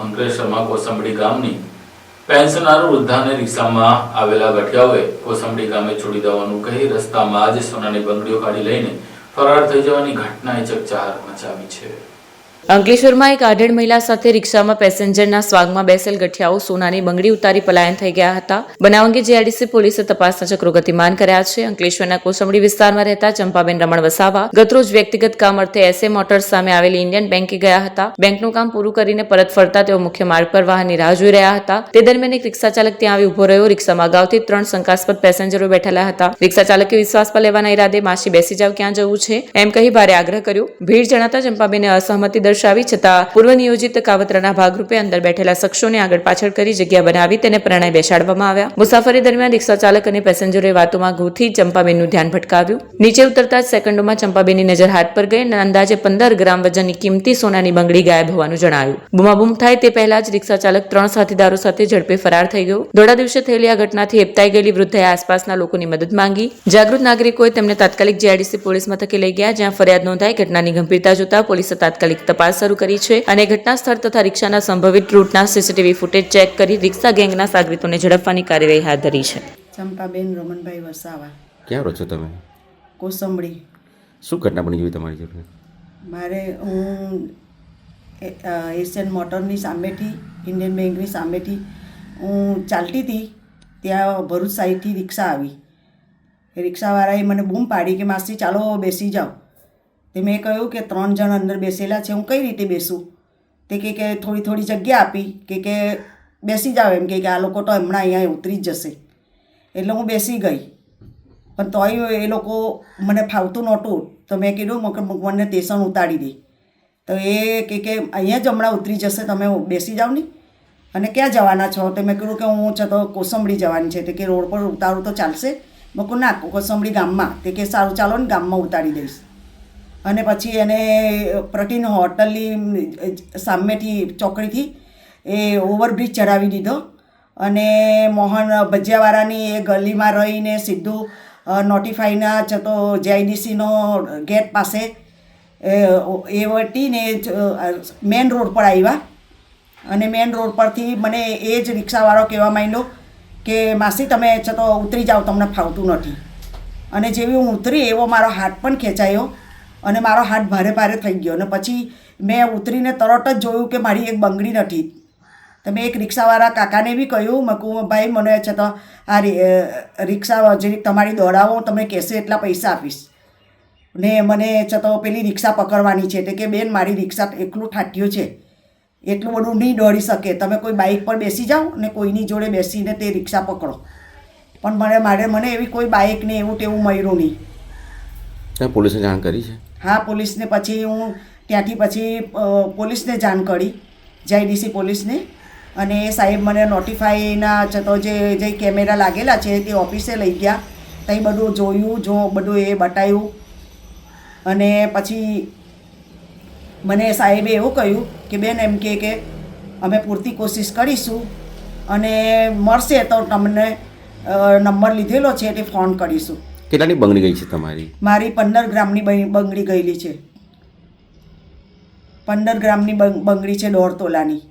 અંકલેશ્વરમાં કોસંબડી ગામની પેન્શનર વૃદ્ધાને રિક્ષામાં આવેલા ગઠિયાઓએ કોસંબડી ગામે છોડી દેવાનું કહી રસ્તામાં જ સોનાની બંગડીઓ કાઢી લઈને ફરાર થઈ જવાની ઘટનાએ ચકચાર મચાવી છે। અંકલેશ્વરમાં એક આઢેડ મહિલા સાથે રિક્ષામાં પેસેન્જરના સ્વાગમાં બેસેલ ગઠિયાઓ સોનાની બંગડી ઉતારી પલાયન થઈ ગયા હતા। બનાવ અંગે જીઆઈડીસી પોલીસે તપાસના ચક્રો ગતિમાન કર્યા છે। અંકલેશ્વરના કોસંબડી વિસ્તારમાં રહેતા ચંપાબેન રમણ વસાવા ગતરોજ વ્યક્તિગત કામ અર્થે એસએ મોટર્સ સામે આવેલી ઇન્ડિયન બેંકે ગયા હતા। બેંકનું કામ પૂરું કરીને પરત ફરતા તેઓ મુખ્ય માર્ગ પર વાહનની રાહ જોઈ રહ્યા હતા। તે દરમિયાન એક રિક્ષા ચાલક ત્યાં આવી ઉભો રહ્યો। રિક્ષામાં અગાઉથી 3 શંકાસ્પદ પેસેન્જરો બેઠેલા હતા। રિક્ષા ચાલકે વિશ્વાસ પર લેવાના ઈરાદે માસી બેસી જાવ, ક્યાં જવું છે એમ કહી ભારે આગ્રહ કર્યો। ભીડ જણાતા ચંપાબેને અસહમતિ દર્શાવી છતાં પૂર્વ નિયોજિત કાવતરાના ભાગરૂપે અંદર બેઠેલા શખ્સોને આગળ પાછળ કરી જગ્યા બનાવી તેને પ્રણય બેસાડવામાં આવ્યા। મુસાફરી દરમિયાન રિક્ષા ચાલક અને પેસેન્જરોએ વાતોમાં ગૂંથી ચંપાબેનનું ધ્યાન ભટકાવ્યું। નીચે ઉતરતા જ સેકન્ડોમાં ચંપાબેનની નજર હાથ પર ગઈ અને અંદાજે 15 ગ્રામ વજનની કિંમતી સોનાની બંગડી ગાયબ હોવાનું જણાયું। બૂમાબૂમ થાય તે પહેલા જ રિક્ષા ચાલક 3 સાથીદારો સાથે ઝડપે ફરાર થઈ ગયો। દોડા દિવસે થયેલી આ ઘટનાથી હેપતાઈ ગયેલી વૃદ્ધાએ આસપાસના લોકોની મદદ માંગી। જાગૃત નાગરિકોએ તેમને તાત્કાલિક જીઆઈડીસી પોલીસ મથકે લઈ ગયા, જ્યાં ફરિયાદ નોંધાઈ। ઘટનાની ગંભીરતા જોતા પોલીસે તાત્કાલિક તપાસ શરૂ કરી છે અને ઘટના સ્થળ તથા રિક્ષાના સંભવિત રૂટના સીસીટીવી ફૂટેજ ચેક કરી રિક્ષા ગેંગના સાગરીતોને ઝડપવાની કાર્યવાહી હાથ ધરી છે। ચંપાબેન રમણભાઈ વસાવા। ક્યાં રહો છો તમે? કોસંબડી। શું ઘટના બની ગઈ તમારી જોડે? મારે હું એશિયન મોટરની સામેથી, ઇન્ડિયન બેંકની સામેથી હું ચાલતી હતી, ત્યાં ભરૂચ સાઈડથી રિક્ષા આવી। એ રિક્ષાવાળાએ મને બૂમ પાડી કે માસી ચાલો બેસી જાઓ। તે મેં કહ્યું કે 3 જણ અંદર બેસેલા છે, હું કઈ રીતે બેસું? તે કે થોડી જગ્યા આપી કે બેસી જાઓ એમ કે આ લોકો તો હમણાં અહીંયા ઉતરી જ જશે। એટલે હું બેસી ગઈ, પણ તોય એ લોકો મને ફાવતું નહોતું, તો મેં કીધું મને સ્ટેશન ઉતારી દે। તો એ કે અહીંયા જ હમણાં ઉતરી જશે, તમે બેસી જાઓ નહીં। અને ક્યાં જવાના છો? તો મેં કીધું કે હું છે તો કોસંબડી જવાની છે। તે કે રોડ પર ઉતારું તો ચાલશે? મેં કહું ના, કોસંબડી ગામમાં। તે કે સારું ચાલો ને ગામમાં ઉતારી દઈશ। અને પછી એને પ્રતિન હોટલની સામેથી ચોકડીથી એ ઓવરબ્રિજ ચડાવી દીધો અને મોહન ભજીયાવાળાની એ ગલીમાં રહીને સીધું નોટિફાઈના જતો જીઆઈડીસીનો ગેટ પાસે એ વટીને મેન રોડ પર આવ્યા। અને મેન રોડ પરથી મને એ જ રિક્ષાવાળો કહેવા માંડ્યો કે માસી તમે તો ઉતરી જાઓ, તમને ફાવતું નથી। અને જેવી હું ઉતરી એવો મારો હાથ પણ ખેંચાયો અને મારો હાથ ભારે ભારે થઈ ગયો। અને પછી મેં ઉતરીને તરત જ જોયું કે મારી એક બંગડી નથી। તો મેં એક રિક્ષાવાળા કાકાને બી કહ્યું, મેં કહું ભાઈ મને છે તો આ રિક્ષા જે તમારી દોડાવો, તમને કહેશે એટલા પૈસા આપીશ ને મને છે તો પેલી રિક્ષા પકડવાની છે। તે કે બેન મારી રિક્ષા એકલું ઠાઠ્યું છે, એટલું બધું નહીં દોડી શકે, તમે કોઈ બાઇક પર બેસી જાઓ અને કોઈની જોડે બેસીને તે રિક્ષા પકડો। પણ મને એવી કોઈ બાઇક ને એવું તેવું મળ્યું નહીં। ત્યાં પોલીસને જાણ કરી છે? હા, પોલીસને પછી હું ત્યાંથી પછી પોલીસને જાણ કરી, જીઆઈડીસી પોલીસને। અને એ સાહેબ મને નોટિફાઈના તો જે કેમેરા લાગેલા છે તે ઓફિસે લઈ ગયા। ત્યાં બધું જોયું, બધું એ બતાવ્યું। અને પછી મને સાહેબે એવું કહ્યું કે બેન એમ કે અમે પૂરતી કોશિશ કરીશું અને મળશે તો તમને નંબર લીધેલો છે તે ફોન કરીશું। કેટલાની બંગડી ગઈ છે તમારી? મારી 15 ગ્રામની બંગડી ગયેલી છે। 15 ગ્રામની બંગડી છે, 1.5 તોલાની।